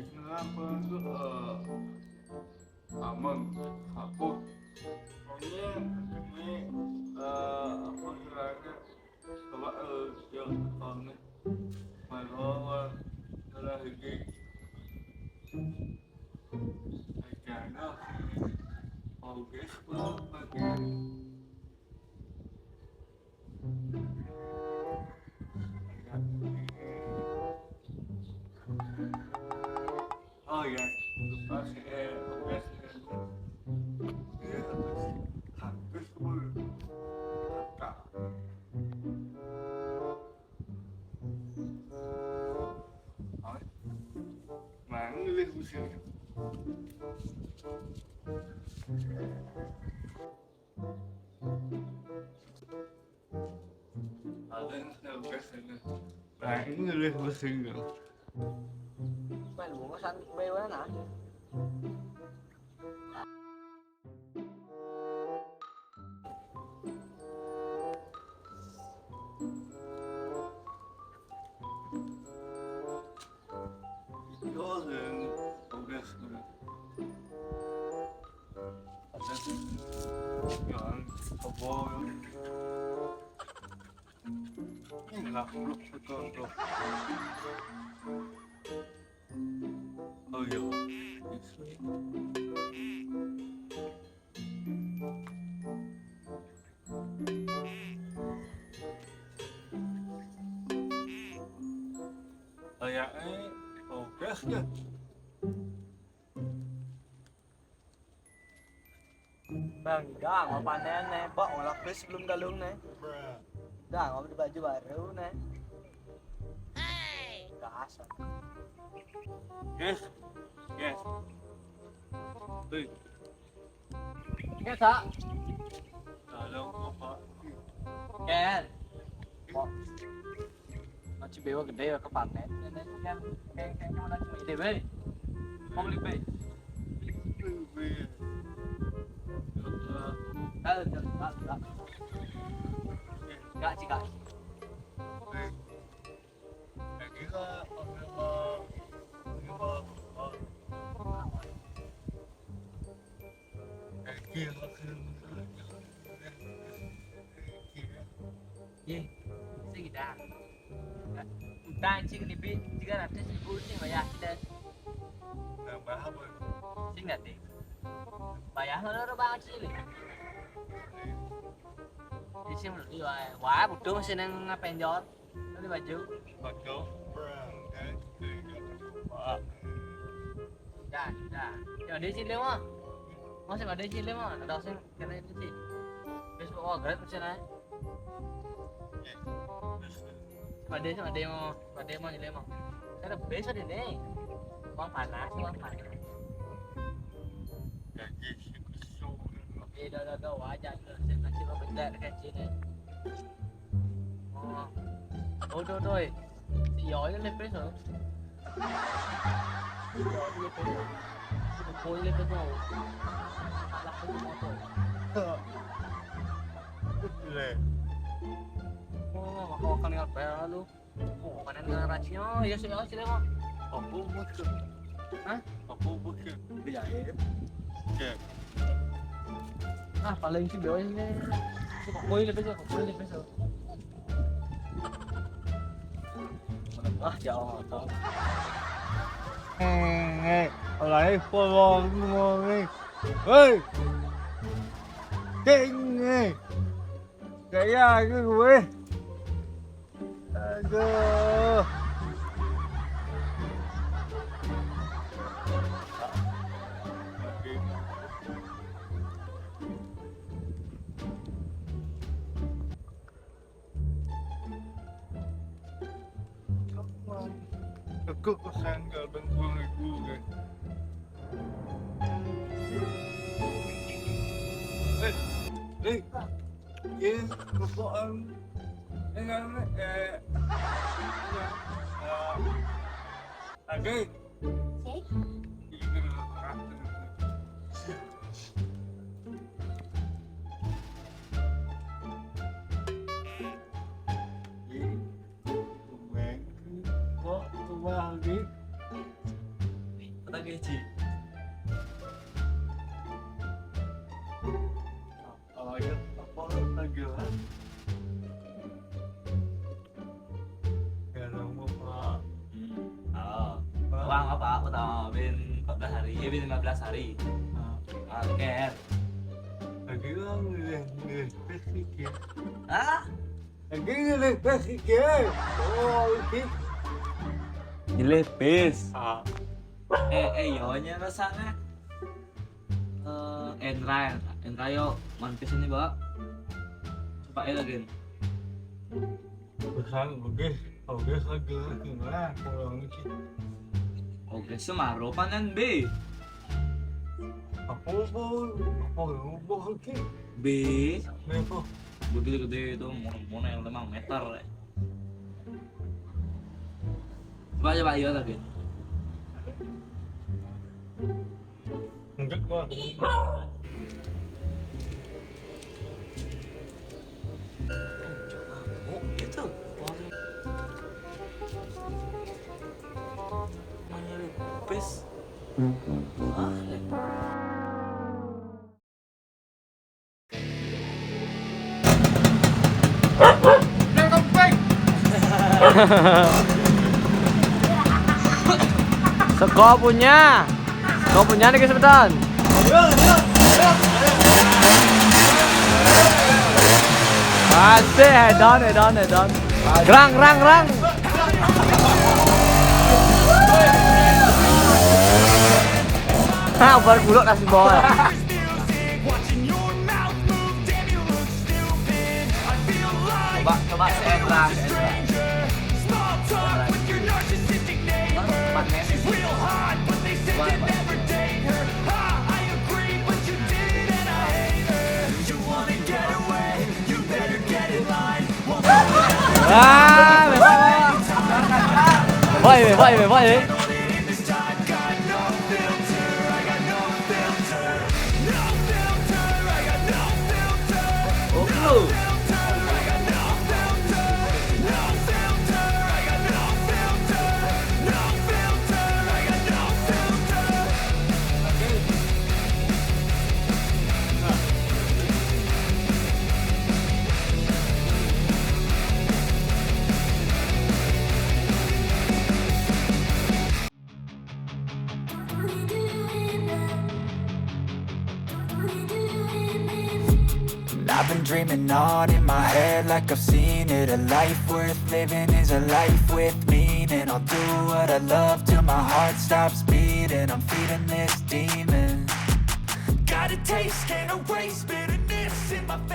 Kenapa itu aman hapus soalnya ini apa istilahnya coba yang soalnya malah adalah ini acaranya oke sebelum pakai oh ya lupa sih oke dia habis sebelum kakak mana lebih musim ada yang biasanya nah ini lebih musim Mày muốn có xanh bê quá nè. 이거는 모르겠어요. 그냥 뭐 이가 또 어여 kayaknya oke ya. Bang, dah mau panen nih, bawa mau lapis sebelum galung nih. Dah mau beli baju baru nih. Kasar. Yes. Yes. Tuh. Cái sao? Tolong apa? Ken. Nó chỉ biểu gần đây là các bạn nét nên cái nó chỉ để về. Không đi về. Đó. Gak sih, gak. Iya, sekitar. Kita sih lebih jika nanti sibuk sih bayar dan sih nggak deh. Bayar lo bang sih nih. Di sini udah jual. Wah, butuh mesin yang ngapain jual? Beli baju. Baju. Dah. Ở đây xin lên không? Mau xem ở đây xin lên không? Ở đâu xem cái này cái gì? Facebook oh, great mesin này. Pada mau nyelem mau. Saya besok ini. Uang panas. Oke, dah wajar. Saya masih mau benda dekat sini. Oh, thôi. Thì giỏi lên bếp rồi. Khôi lên bếp rồi. Là không có rồi. Ako kanina pera lu. Oh, kanan na rasyo. Yes, sila mo. Aku bukan. Hah? Aku bukan. Biyahe. Ya. Ah, paling si Boy ini. Kokoy lebih. Ah, jauh tau. Lấy follow đi. Ê. Kinh này. Cái ai cái gue. Aduh. kok kesanggal bang gue. Yes, kepoan. Agay. Patagaji. Ayat apa tagalan? Kalau mau pak. Uang apa? Utama bin 14 hari, ya bin 15 hari. Oke. Lagi orang yang spesifik. Ah? Lagi yang spesifik. Oh, oke. Dilepis. Ah, Yonya rasanya. Endra yo, mantis ini bak. Coba lagi. besar, oke lagi lah pulang sih. Oke, semaro panen B. Apa oke. B. Apa? Gede-gede itu mau yang 5 meter. Coba iya lagi. Enggak gua. Oh, itu. Lepis. Seko punya nih kesempatan. Asik, head on. Rang. Bar guluk nasi bawah. Coba Endra. Vai. I've been dreaming on in my head like I've seen it. A life worth living is a life with meaning. I'll do what I love till my heart stops beating. I'm feeding this demon. Got a taste, can't erase bitterness in my face.